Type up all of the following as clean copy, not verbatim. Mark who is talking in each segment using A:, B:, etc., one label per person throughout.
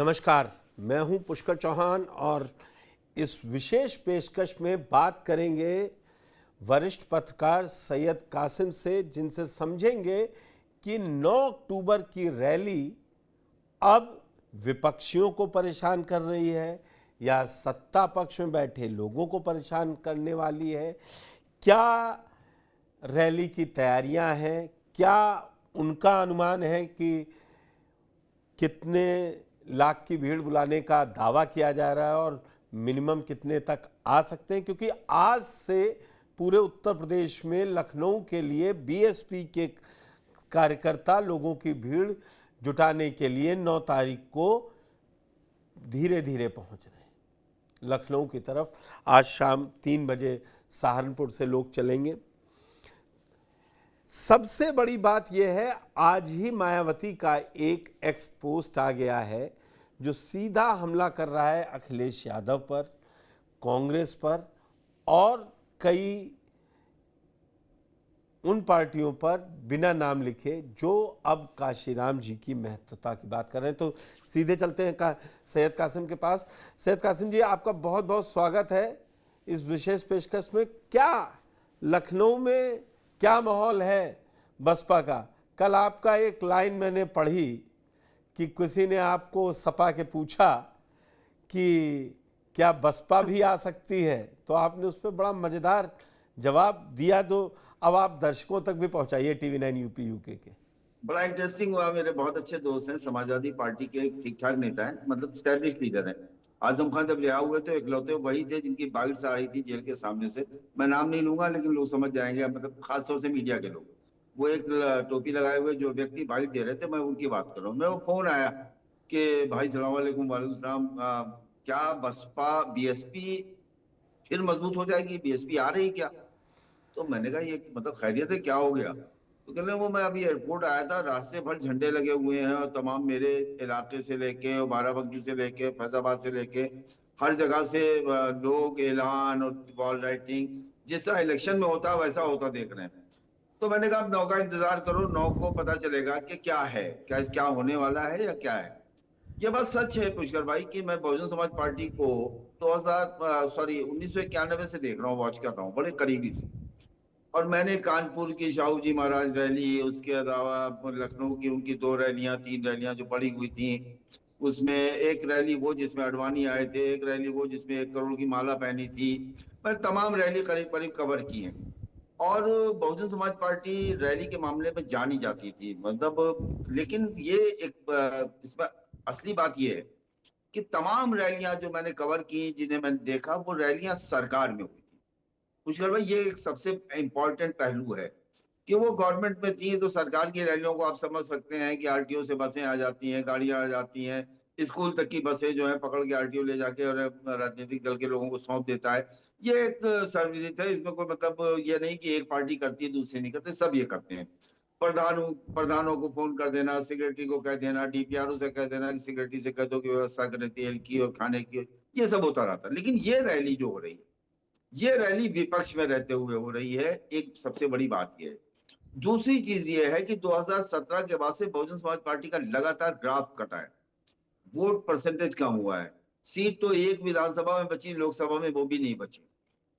A: नमस्कार, मैं हूं पुष्कर चौहान और इस विशेष पेशकश में बात करेंगे वरिष्ठ पत्रकार सैयद कासिम से, जिनसे समझेंगे कि 9 अक्टूबर की रैली अब विपक्षियों को परेशान कर रही है या सत्ता पक्ष में बैठे लोगों को परेशान करने वाली है। क्या रैली की तैयारियां हैं, क्या उनका अनुमान है कि कितने लाख की भीड़ बुलाने का दावा किया जा रहा है और मिनिमम कितने तक आ सकते हैं, क्योंकि आज से पूरे उत्तर प्रदेश में लखनऊ के लिए बीएसपी के कार्यकर्ता लोगों की भीड़ जुटाने के लिए 9 तारीख को धीरे धीरे पहुंच रहे हैं लखनऊ की तरफ। आज शाम 3 बजे सहारनपुर से लोग चलेंगे। सबसे बड़ी बात यह है, आज ही मायावती का एक एक्स पोस्ट आ गया है जो सीधा हमला कर रहा है अखिलेश यादव पर, कांग्रेस पर और कई उन पार्टियों पर बिना नाम लिखे जो अब काशीराम जी की महत्वता की बात कर रहे हैं। तो सीधे चलते हैं सैयद कासिम के पास। सैयद कासिम जी, आपका बहुत बहुत स्वागत है इस विशेष पेशकश में। क्या लखनऊ में क्या माहौल है बसपा का? कल आपका एक लाइन मैंने पढ़ी कि किसी ने आपको सपा के पूछा कि क्या बसपा भी आ सकती है, तो आपने उस पर बड़ा मज़ेदार जवाब दिया, तो अब आप दर्शकों तक भी पहुंचाइए TV9 यूपी यूके के।
B: बड़ा इंटरेस्टिंग हुआ। मेरे बहुत अच्छे दोस्त हैं, समाजवादी पार्टी के ठीक ठाक नेता हैं, मतलब स्टैब्लिश लीडर हैं। आजम खान जब रिहा हुए तो इकलौते वही थे जिनकी बाइट्स आ रही थी जेल के सामने से। मैं नाम नहीं लूंगा लेकिन लोग समझ जाएंगे, मतलब खासतौर से मीडिया के लोग। वो एक टोपी लगाए हुए जो व्यक्ति बाइट दे रहे थे, मैं उनकी बात कर रहा हूँ। मैं वो फोन आया कि भाई सलाम वालेकुम। वालेकुम सलाम। क्या बसपा बीएसपी फिर मजबूत हो जाएगी? बीएसपी आ रही क्या? तो मैंने कहा ये मतलब खैरियत है, क्या हो गया? तो कह रहे वो मैं अभी एयरपोर्ट आया था, रास्ते भर झंडे लगे हुए हैं और तमाम मेरे इलाके से लेके और बाराबंकी से लेके फैजाबाद से लेके हर जगह से लोग ऐलान और वॉल राइटिंग जैसा इलेक्शन में होता है वैसा होता देख रहे हैं। तो मैंने कहा 9 का इंतजार करो, 9 को पता चलेगा कि क्या है, क्या क्या होने वाला है या क्या है। ये बात सच है पुष्कर भाई कि मैं बहुजन समाज पार्टी को 1991 से देख रहा हूँ, वॉच कर रहा हूँ बड़े करीबी से। और मैंने कानपुर की शाहू जी महाराज रैली, उसके अलावा लखनऊ की उनकी 2 रैलियां 3 रैलियां जो पड़ी हुई थी, उसमें एक रैली वो जिसमें अडवाणी आए थे, एक रैली वो जिसमें 1 करोड़ की माला पहनी थी। मैं तमाम रैली करीब करीब कवर की हैं। और बहुजन समाज पार्टी रैली के मामले में जानी जाती थी, मतलब। लेकिन ये एक इसमें असली बात ये है कि तमाम रैलियां जो मैंने कवर की, जिन्हें मैंने देखा, वो रैलियां सरकार में हुई। पुष्कर भाई, ये एक सबसे इम्पोर्टेंट पहलू है कि वो गवर्नमेंट में थी तो सरकार की रैलियों को आप समझ सकते हैं कि आरटीओ से बसें आ जाती हैं, गाड़ियां आ जाती हैं, स्कूल तक की बसें जो है पकड़ के आरटीओ ले जाके और राजनीतिक दल के लोगों को सौंप देता है। ये एक सर्वविदित है, इसमें कोई मतलब ये नहीं कि एक पार्टी करती है दूसरी नहीं करते, सब ये करते हैं। प्रधानों को फोन कर देना, सेक्रेटरी को कह देना, डीपीआरओ से कह देना कि सेक्रेटरी से कह दो कि व्यवस्था करें तेल की और खाने की, ये सब होता रहता है। लेकिन ये रैली जो हो रही है, ये रैली विपक्ष में रहते हुए हो रही है। एक सबसे बड़ी बात यह है। दूसरी चीज ये है कि 2017 के बाद से बहुजन समाज पार्टी का लगातार ग्राफ कटा है, वोट परसेंटेज कम हुआ है। सीट तो एक विधानसभा में बची, लोकसभा में वो भी नहीं बची।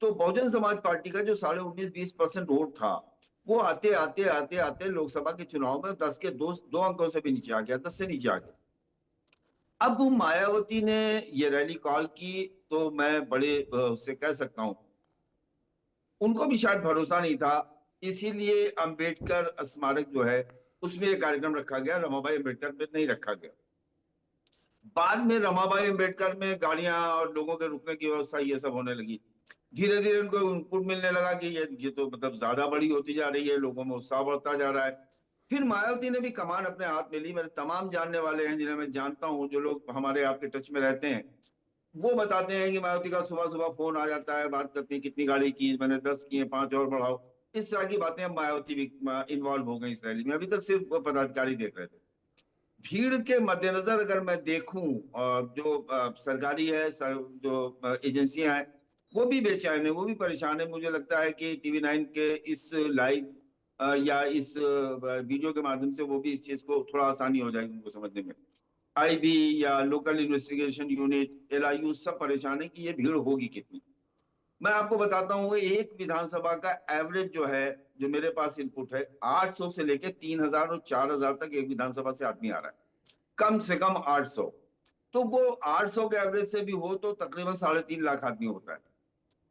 B: तो बहुजन समाज पार्टी का जो 19.5-20% वोट था, वो आते आते आते आते लोकसभा के चुनाव में 10 के 2 अंकों से भी नीचे आ गया, 10 से नीचे आ गया। अब मायावती ने ये रैली कॉल की तो मैं बड़े उससे कह सकता हूं उनको भी शायद भरोसा नहीं था, इसीलिए अंबेडकर स्मारक जो है उसमें ये कार्यक्रम रखा गया, रमाबाई अंबेडकर में नहीं रखा गया। बाद में रमाबाई अंबेडकर में गाड़ियां और लोगों के रुकने की व्यवस्था ये सब होने लगी। धीरे धीरे उनको इनपुट मिलने लगा कि ये तो मतलब ज्यादा बड़ी होती जा रही है, लोगों में उत्साह बढ़ता जा रहा है। फिर मायावती ने भी कमान अपने हाथ में ली। मेरे तमाम जानने वाले हैं जिन्हें मैं जानता हूँ, जो लोग हमारे आपके टच में रहते हैं, वो बताते हैं कि मायावती का सुबह सुबह फोन आ जाता है, बात करती है कितनी गाड़ी की, मैंने 10 की है, 5 और बढ़ाओ। इस तरह की बातें। अब मायावती भी इन्वॉल्व हो गई इस रैली में। अभी तक सिर्फ पदाधिकारी देख रहे थे। भीड़ के मद्देनजर अगर मैं देखूं, जो सरकारी है, जो एजेंसियां हैं, वो भी बेचैन है, वो भी परेशान है। मुझे लगता है कि TV9 के इस लाइव या इस वीडियो के माध्यम से वो भी इस चीज को थोड़ा आसानी हो जाएगी उनको समझने में। आईबी या लोकल इन्वेस्टिगेशन यूनिट, एलआईयू सब परेशान है कि ये भीड़ होगी कितनी। मैं आपको बताता हूँ, एक विधानसभा का एवरेज जो है, जो मेरे पास इनपुट है, 800 से लेके 3000 और 4000 तक एक विधानसभा से आदमी आ रहा है, कम से कम 800। तो वो 800 के एवरेज से भी हो तो तकरीबन 3.5 लाख आदमी होता है।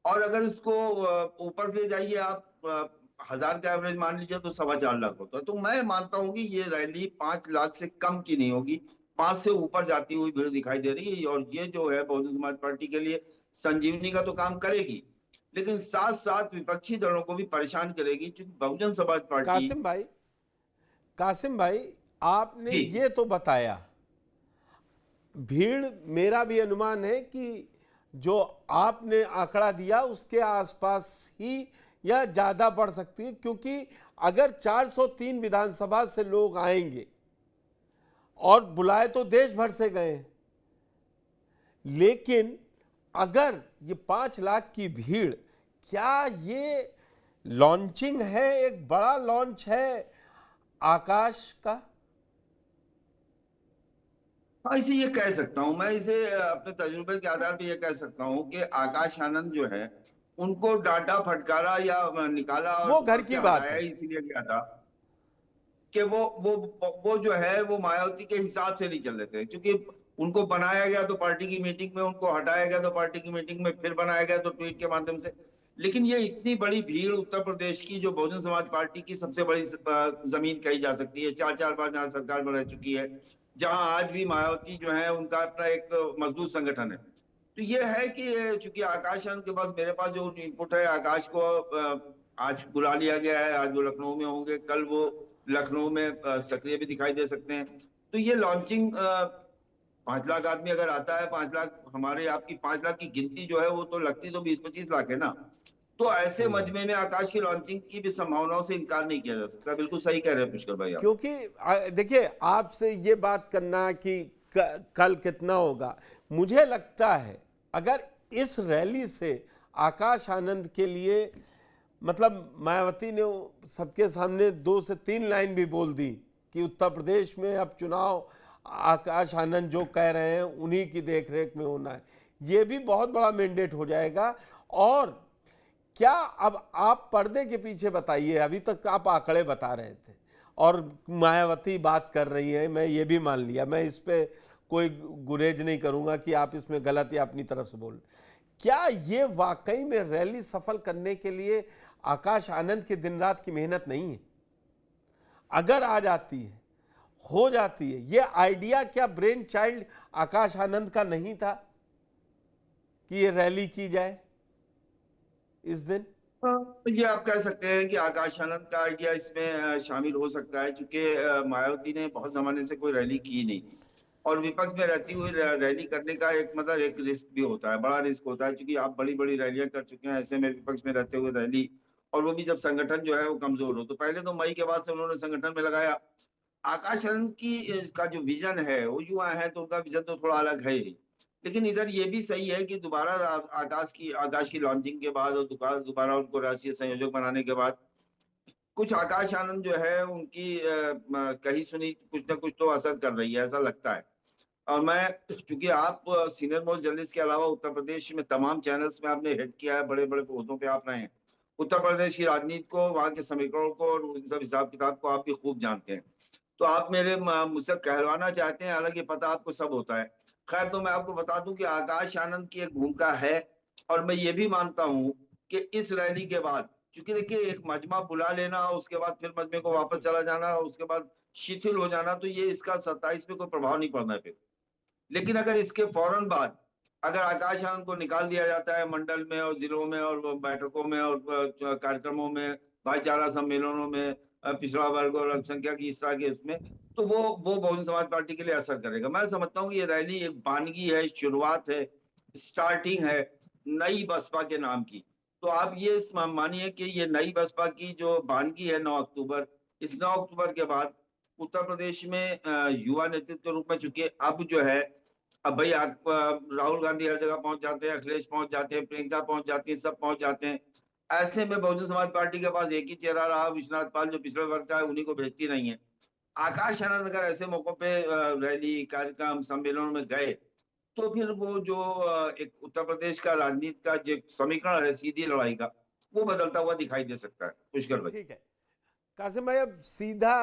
B: और अगर इसको ऊपर ले जाइए आप, 1000 का एवरेज मान लीजिए तो 4.25 लाख होता है। तो मैं मानता हूं कि ये रैली 5 लाख से कम की नहीं होगी, 5 से ऊपर जाती हुई भीड़ दिखाई दे रही है। और ये जो है बहुजन समाज पार्टी के लिए संजीवनी का तो काम करेगी, लेकिन साथ साथ विपक्षी दलों को भी परेशान करेगी, क्योंकि बहुजन समाज पार्टी।
A: कासिम भाई, आपने
B: जी
A: ये तो बताया, भीड़ मेरा भी अनुमान है कि जो आपने आंकड़ा दिया उसके आसपास ही या ज़्यादा बढ़ सकती है, क्योंकि अगर 403 विधानसभा से लोग आएंगे, और बुलाए तो देश भर से गए, लेकिन अगर ये 5 लाख की भीड़, क्या ये लॉन्चिंग है, एक बड़ा लॉन्च है आकाश का?
B: हाँ, इसे ये कह सकता हूँ मैं, इसे अपने तजुर्बे के आधार पर ये कह सकता हूँ कि आकाश आनंद जो है, उनको डांटा फटकारा या निकाला और
A: वो घर
B: पद से
A: की बात
B: हटाया
A: है।
B: इसीलिए गया था कि वो जो है वो मायावती के हिसाब से नहीं चल रहे थे, क्योंकि उनको बनाया गया तो पार्टी की मीटिंग में, उनको हटाया गया तो पार्टी की मीटिंग में, फिर बनाया गया तो ट्वीट के माध्यम से। लेकिन ये इतनी बड़ी भीड़ उत्तर प्रदेश की, जो बहुजन समाज पार्टी की सबसे बड़ी जमीन कही जा सकती है, 4 बार जहाँ सरकार में रह चुकी है, जहां आज भी मायावती जो है उनका अपना एक मजबूत संगठन है। तो ये है कि चूंकि आकाश आनंद के पास, मेरे पास जो इनपुट है, आकाश को आज बुला लिया गया है, आज वो लखनऊ में होंगे, कल वो लखनऊ में सक्रिय भी दिखाई दे सकते हैं। तो ये लॉन्चिंग 5 लाख आदमी अगर आता है, 5 लाख, हमारे आपकी 5 लाख की गिनती जो है वो तो लगती तो 20-25 लाख है ना। तो ऐसे
A: सही है,
B: मजमे में आकाश की लॉन्चिंग की भी संभावनाओं से इनकार नहीं किया जा सकता। बिल्कुल सही कह रहे हैं पुष्कर भाई आप।
A: क्योंकि देखिए, आपसे ये बात करना कि कल कितना होगा, मुझे लगता है अगर इस रैली से आकाश आनंद के लिए, मतलब मायावती ने सबके सामने 2 से 3 लाइन भी बोल दी कि उत्तर प्रदेश में अब चुनाव आकाश आनंद जो कह रहे हैं उन्हीं की देखरेख में होना है, ये भी बहुत बड़ा मैंडेट हो जाएगा। और क्या अब आप पर्दे के पीछे बताइए, अभी तक आप आंकड़े बता रहे थे और मायावती बात कर रही है, मैं ये भी मान लिया, मैं इस पे कोई गुरेज नहीं करूंगा कि आप इसमें गलत या अपनी तरफ से बोल। क्या ये वाकई में रैली सफल करने के लिए आकाश आनंद की दिन रात की मेहनत नहीं है? अगर आ जाती है, हो जाती है, ये आइडिया क्या ब्रेन चाइल्ड आकाश आनंद का नहीं था कि ये रैली की जाए इस दिन?
B: तो ये आप कह सकते हैं कि आकाश आनंद का आइडिया इसमें शामिल हो सकता है, क्योंकि मायावती ने बहुत जमाने से कोई रैली की नहीं थी, और विपक्ष में रहती हुई रैली करने का एक मतलब एक रिस्क भी होता है, बड़ा रिस्क होता है, क्योंकि आप बड़ी बड़ी रैलियां कर चुके हैं, ऐसे में विपक्ष में रहते हुए रैली, और वो भी जब संगठन जो है वो कमजोर हो। तो पहले तो मई के बाद से उन्होंने संगठन में लगाया। आकाश आनंद की का जो विजन है, वो युवा है तो उनका विजन तो थोड़ा अलग है ही। लेकिन इधर ये भी सही है कि दोबारा आकाश की लॉन्चिंग के बाद और दोबारा उनको राष्ट्रीय संयोजक बनाने के बाद, कुछ आकाश आनंद जो है उनकी कही सुनी कुछ ना कुछ तो असर कर रही है, ऐसा लगता है। और मैं, क्योंकि आप सीनियर मोस्ट जर्नलिस्ट के अलावा उत्तर प्रदेश में तमाम चैनल्स में आपने हेड किया है, बड़े बड़े पदों पे आप रहे हैं, उत्तर प्रदेश की राजनीति को, वहाँ के समीकरणों को और उन सब हिसाब किताब को आप भी खूब जानते हैं। तो आप मुझसे कहलवाना चाहते हैं, हालांकि पता आपको सब होता है। खैर, तो मैं आपको बता दूं कि आकाश आनंद की एक भूमिका है, और मैं ये भी मानता हूं कि इस रैली के बाद, क्योंकि देखिए एक मजमा बुला लेना, उसके बाद फिर मजमे को वापस चला जाना, उसके बाद शिथिल हो जाना, तो ये इसका 27 पे कोई प्रभाव नहीं पड़ना है फिर। लेकिन अगर इसके फौरन बाद अगर आकाश आनंद को निकाल दिया जाता है मंडल में और जिलों में और बैठकों में और कार्यक्रमों में, भाईचारा सम्मेलनों में, पिछड़ा वर्ग और अल्पसंख्यक की हिस्सा के उसमें, तो वो बहुजन समाज पार्टी के लिए असर करेगा। मैं समझता हूँ कि ये रैली एक बानगी है, शुरुआत है, स्टार्टिंग है नई बसपा के नाम की। तो आप ये मानिए कि ये नई बसपा की जो बानगी है 9 अक्टूबर, इस 9 अक्टूबर के बाद उत्तर प्रदेश में युवा नेतृत्व के रूप में, चूंकि अब जो है, अब भाई राहुल गांधी हर जगह पहुंच जाते हैं, अखिलेश पहुंच जाते हैं, प्रियंका पहुंच जाती है, सब पहुंच जाते हैं। ऐसे में बहुजन समाज पार्टी के पास एक ही चेहरा रहा, विश्वनाथ पाल, जो पिछड़े वर्ग का है, उन्हीं को भेजती नहीं है। आकाश आनंद अगर ऐसे मौकों पे रैली कार्यक्रम सम्मेलनों में गए तो फिर वो जो एक उत्तर प्रदेश का राजनीति का जो समीकरण है सीधी लड़ाई का, वो बदलता हुआ दिखाई दे सकता है पुष्कर भाई।
A: ठीक है कासिम भाई, अब सीधा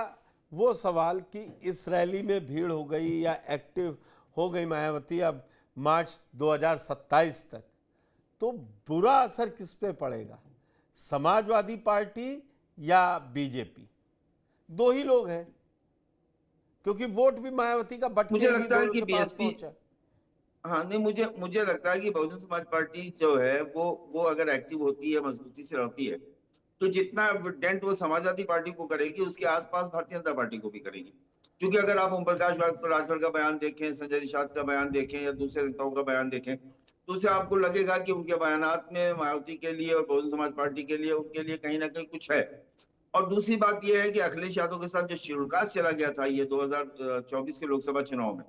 A: वो सवाल कि इस रैली में भीड़ हो गई या एक्टिव हो गई मायावती अब मार्च 2027 तक, तो बुरा असर किस पे पड़ेगा, समाजवादी पार्टी या बीजेपी? दो ही लोग हैं, क्योंकि वोट भी मायावती का बट
B: मुझे
A: के ही
B: लगता है
A: दोनों
B: कि
A: के पास
B: बीएसपी,
A: पहुंचा।
B: हाँ नहीं, मुझे लगता है कि बहुजन समाज पार्टी जो है वो अगर एक्टिव होती है, मजबूती से लड़ती है, तो जितना डेंट वो समाजवादी पार्टी को करेगी उसके आसपास भारतीय जनता पार्टी को भी करेगी। क्योंकि अगर आप ओम प्रकाश राजभर का बयान देखें, संजय निषाद का बयान देखें या दूसरे नेताओं का बयान देखें, तो उससे आपको लगेगा कि उनके बयानात में मायावती के लिए और बहुजन समाज पार्टी के लिए, उनके लिए कहीं ना कहीं कुछ है। और दूसरी बात यह है कि अखिलेश यादव के साथ जो शिड्यूल चला गया था ये 2024 के लोकसभा चुनाव में,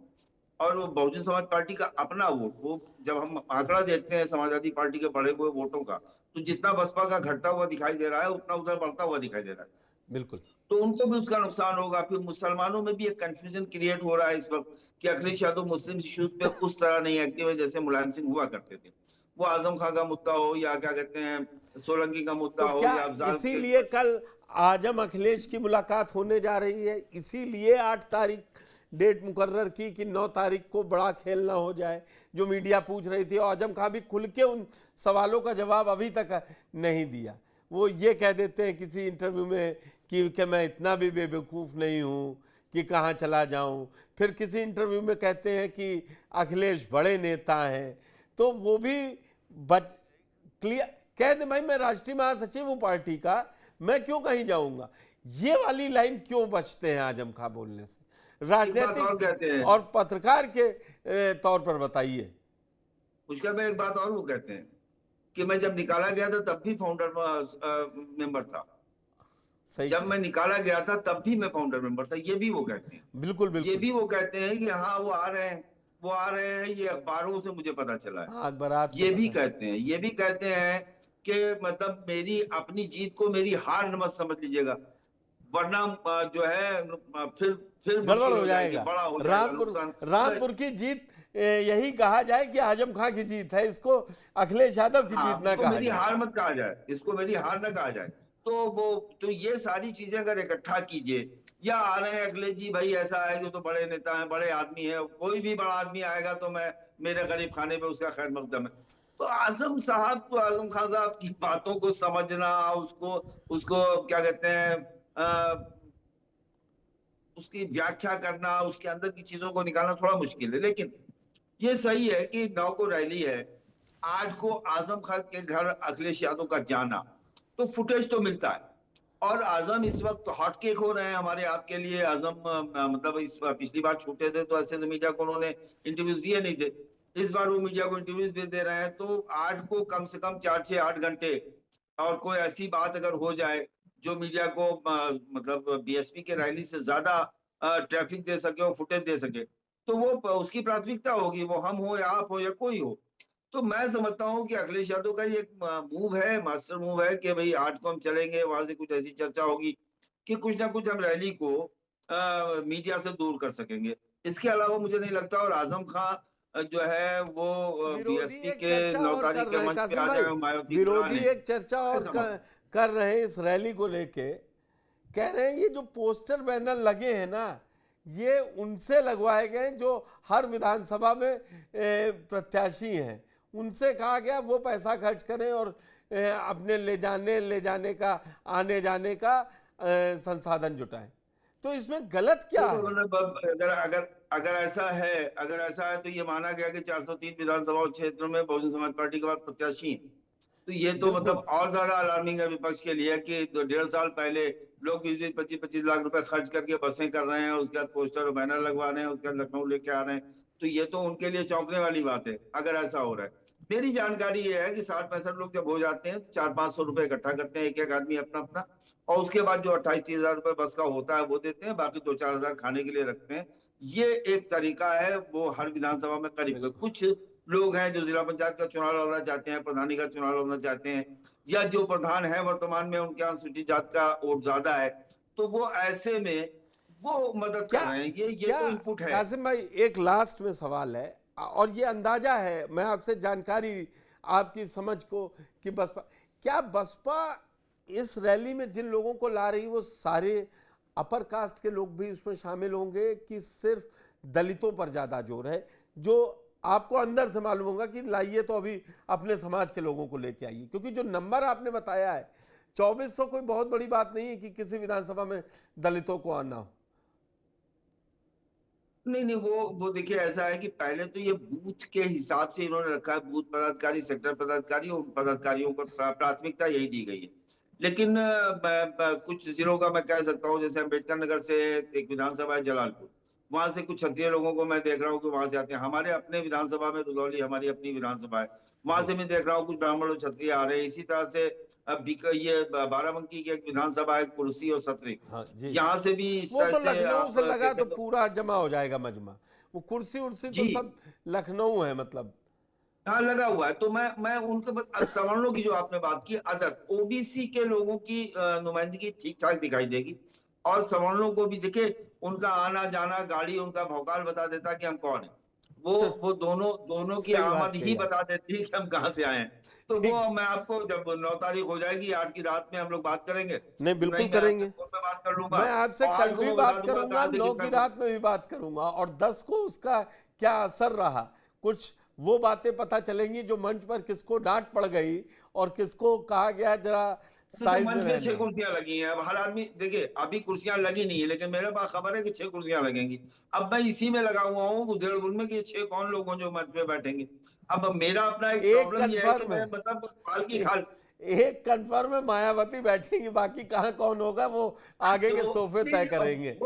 B: और वो बहुजन समाज पार्टी का अपना वोट, वो जब हम आंकड़ा देखते हैं समाजवादी पार्टी के बढ़े हुए वोटों का, तो जितना बसपा का घटता हुआ दिखाई दे रहा है उतना उधर बढ़ता हुआ दिखाई दे रहा है।
A: बिल्कुल।
B: तो उनको भी उसका नुकसान होगा। फिर मुसलमानों में भी एक कंफ्यूजन क्रिएट हो रहा है इस वक्त कि अखिलेश यादव मुस्लिम इश्यूज पे उस तरह नहीं एक्टिव है जैसे मुलायम सिंह हुआ करते थे। वो आजम खान का मुद्दा हो या क्या कहते हैं सोलंकी का मुद्दा
A: तो
B: हो
A: क्या
B: या अफजाल के,
A: इसीलिए कल आजम अखिलेश की मुलाकात होने जा रही है, इसीलिए 8 तारीख डेट मुकर्रर की कि 9 तारीख को बड़ा खेल ना हो जाए? जो मीडिया पूछ रही थी, आजम खान भी खुल के उन सवालों का जवाब अभी तक नहीं दिया। वो ये कह देते हैं किसी इंटरव्यू में कि मैं इतना भी बेवकूफ़ नहीं हूँ कि कहाँ चला जाऊँ, फिर किसी इंटरव्यू में कहते हैं कि अखिलेश बड़े नेता हैं, तो वो भी बच क्लियर कह दे भाई मैं राष्ट्रीय महासचिव हूं पार्टी का, मैं क्यों कहीं जाऊंगा। ये वाली लाइन क्यों बचते हैं आजम खां बोलने से? राजनीतिक और पत्रकार के तौर पर बताइए।
B: पुष्कर में एक बात और वो कहते हैं कि मैं जब निकाला गया था तब भी फाउंडर मेंबर था, जब मैं निकाला गया था तब भी मैं फाउंडर मेंबर था, ये भी वो कहते हैं।
A: बिल्कुल बिल्कुल।
B: ये भी वो कहते हैं कि हाँ वो आ रहे हैं, वो आ रहे हैं, ये अखबारों से मुझे पता चला है।
A: हाँ, बारात से
B: ये भी
A: पता
B: कहते हैं, ये भी कहते हैं कि मतलब मेरी अपनी जीत को मेरी हार न मत समझ लीजिएगा, वरना जो है फिर
A: गड़बड़
B: मुश्किल
A: हो जाएगा,
B: बड़ा हो जाएगा नुकसान।
A: रामपुर की जीत यही कहा जाए कि आजम खां की जीत है, इसको अखिलेश यादव की जीत ना कहा
B: मेरी
A: जाए।
B: हार मत कहा जाए, इसको मेरी हार ना कहा जाए। तो ये सारी चीजें अगर इकट्ठा कीजिए, या आ रहे हैं अखिलेश जी भाई, ऐसा है कि तो बड़े नेता हैं, बड़े आदमी है, कोई भी बड़ा आदमी आएगा तो मैं मेरे गरीब खाने पे उसका खैर मकदम है। तो आजम साहब को, आजम खान साहब की बातों को समझना, उसको उसको क्या कहते हैं उसकी व्याख्या करना, उसके अंदर की चीजों को निकालना थोड़ा मुश्किल है। लेकिन ये सही है कि 9 को रैली है, 8 को आजम खान के घर अखिलेश यादव का जाना, तो फुटेज तो मिलता है। और आजम इस वक्त हॉट केक हो रहे हैं हमारे आपके लिए। आजम मतलब इस पिछली बार छूटे थे तो ऐसे तो मीडिया को उन्होंने इंटरव्यूज दिए नहीं थे, इस बार वो मीडिया को इंटरव्यूज भी दे रहे हैं। तो 8 को कम से कम 4 से 8 घंटे, और कोई ऐसी बात अगर हो जाए जो मीडिया को मतलब बीएसपी के रैली से ज्यादा ट्रैफिक दे सके और फुटेज दे सके, तो वो उसकी प्राथमिकता होगी, वो हम हो या आप हो या कोई हो। तो मैं समझता हूं कि अखिलेश यादव का ये मूव है, मास्टर मूव है कि भाई 8 को हम चलेंगे, वहां से कुछ ऐसी चर्चा होगी कि कुछ ना कुछ हम रैली को मीडिया से दूर कर सकेंगे। इसके अलावा मुझे नहीं लगता। और आजम खां जो है वो
A: विरोधी
B: बीएसपी
A: एक
B: के
A: चर्चा
B: 9
A: और कर
B: तारीख
A: रहे
B: के
A: हैं
B: मंच पे
A: कासिम
B: आ
A: भाई,
B: जाए, मायावती बुला
A: विरोधी
B: लें।
A: एक चर्चा और कर रहे हैं इस रैली को लेके, कह रहे हैं ये जो पोस्टर बैनर लगे हैं ना, ये उनसे लगवाए गए जो हर विधानसभा में प्रत्याशी हैं, उनसे कहा गया वो पैसा खर्च करें और अपने ले जाने का आने जाने का संसाधन जुटाएं। तो इसमें गलत क्या है?
B: अगर अगर अगर ऐसा है तो ये माना गया कि 403 विधानसभा क्षेत्रों में बहुजन समाज पार्टी के बाद प्रत्याशी हैं। तो ये तो मतलब और ज्यादा अलार्मिंग है विपक्ष के लिए कि 1.5 साल पहले लोग 20-25 लाख रुपए खर्च करके बसें कर रहे हैं, उसके बाद पोस्टर और बैनर लगवा रहे हैं, उसके बाद लखनऊ लेके आ रहे हैं। तो ये तो उनके लिए चौंकने वाली बात है अगर ऐसा हो रहा है। मेरी जानकारी ये है कि 60-65 लोग जब हो जाते हैं 400-500 रुपए इकट्ठा करते हैं, एक एक आदमी अपना अपना, और उसके बाद जो 28-30 हजार रुपए बस का होता है वो देते हैं, बाकी 2-4 हजार खाने के लिए रखते हैं। ये एक तरीका है, वो हर विधानसभा में करीब कुछ लोग हैं जो जिला पंचायत का चुनाव लड़ना चाहते हैं, प्रधानी का चुनाव लड़ना चाहते हैं, या जो प्रधान है वर्तमान में उनके अनुसूचित जात का वोट ज्यादा है, तो वो ऐसे में वो मदद कर रहे हैं, ये तो इनपुट है।
A: कासिम भाई एक लास्ट में सवाल है, और ये अंदाजा है, मैं आपसे जानकारी आपकी समझ को, कि बसपा इस रैली में जिन लोगों को ला रही वो सारे अपर कास्ट के लोग भी उसमें शामिल होंगे, कि सिर्फ दलितों पर ज्यादा जोर है? जो आपको अंदर से मालूम होगा कि लाइए तो अभी अपने समाज के लोगों को लेके आइए, क्योंकि जो नंबर आपने बताया है 2400 कोई बहुत बड़ी बात नहीं है कि किसी विधानसभा में दलितों को आना हो।
B: नहीं, वो देखिए ऐसा है कि पहले तो ये बूथ के हिसाब से इन्होंने रखा है, बूथ पदाधिकारी, सेक्टर पदाधिकारी, और उन पदाधिकारियों को प्राथमिकता यही दी गई है। लेकिन कुछ जिलों का मैं कह सकता हूँ, जैसे अम्बेडकर नगर से एक विधानसभा है जलालपुर, वहां से कुछ क्षत्रिय लोगों को मैं देख रहा हूँ कि वहां से आते हैं। हमारे अपने विधानसभा में रुदौली हमारी अपनी विधानसभा है, वहां से मैं देख रहा हूँ कुछ ब्राह्मण और क्षत्रिय आ रहे हैं। इसी तरह से अब ये बाराबंकी की एक विधानसभा है, कुर्सी और सतरी, यहाँ से भी
A: वो तो लखनऊ से लगा तो पूरा जमा हो जाएगा मजमा। वो कुर्सी उर्सी तो सब लखनऊ है, मतलब
B: हाँ लगा हुआ है। तो मैं उनके सवर्णों की जो आपने बात की, अदर ओबीसी के लोगों की नुमाइंदगी ठीक ठाक दिखाई देगी, और सवर्णों को भी देखे उनका आना जाना, गाड़ी उनका भौकाल बता देता कि हम कौन है। वो दोनों की आमद ही बता देती है कि हम कहाँ से आए हैं। तो वो मैं आपको जब 9 तारीख हो जाएगी, 8 की रात में हम लोग बात करेंगे।
A: नहीं बिल्कुल करेंगे,
B: बात कर लूंगा,
A: मैं आपसे कल भी बात करूंगा, 9 की रात में भी बात करूंगा, और 10 को उसका क्या असर रहा, कुछ वो बातें पता चलेंगी जो मंच पर किसको डांट पड़ गई और किसको कहा गया जरा साइज में।
B: 6 कुर्सियां लगी हैं। अब हर आदमी देखिए, अभी कुर्सियां लगी नहीं है, लेकिन मेरे पास खबर है कि 6 कुर्सियां लगेंगी। अब मैं इसी में लगा हुआ हूँ उधेड़बुन में कि 6 कौन लोग हैं जो मंच पे बैठेंगे। अब मेरा अपना एक प्रॉब्लम ये है कि मैं मतलब खाल की खाल
A: एक कन्फर्म में मायावती बैठेंगी, बाकी कहाँ कौन होगा वो आगे के सोफे तय करेंगे।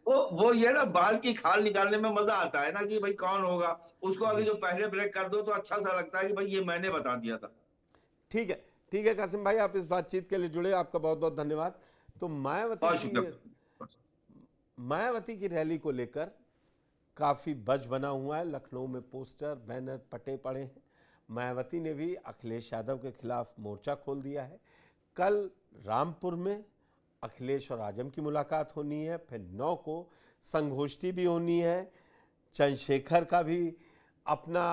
B: वो ये ना बाल की खाल निकालने में मजा आता है ना, कि भाई कौन होगा, उसको अगर जो पहले ब्रेक कर दो तो अच्छा सा लगता है कि भाई ये मैंने बता दिया था।
A: ठीक है कासिम भाई, आप इस बातचीत के लिए जुड़े, आपका बहुत बहुत धन्यवाद। तो मायावती की रैली को लेकर काफी बज बना हुआ है, लखनऊ में पोस्टर बैनर पटे पड़े हैं। मायावती ने भी अखिलेश यादव के खिलाफ मोर्चा खोल दिया है। कल रामपुर में अखिलेश और आजम की मुलाकात होनी है, फिर 9 को संगोष्ठी भी होनी है, चंद्रशेखर का भी अपना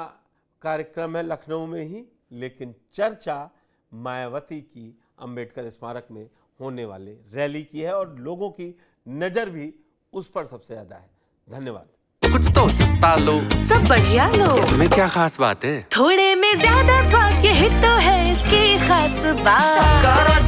A: कार्यक्रम है लखनऊ में ही, लेकिन चर्चा मायावती की अंबेडकर स्मारक में होने वाले रैली की है, और लोगों की नज़र भी उस पर सबसे ज़्यादा है। धन्यवाद।
C: कुछ तो सस्ता लो,
D: सब बढ़िया लो,
C: इसमें क्या खास बात है?
D: थोड़े में ज्यादा स्वाद, यही तो है इसकी खास बात।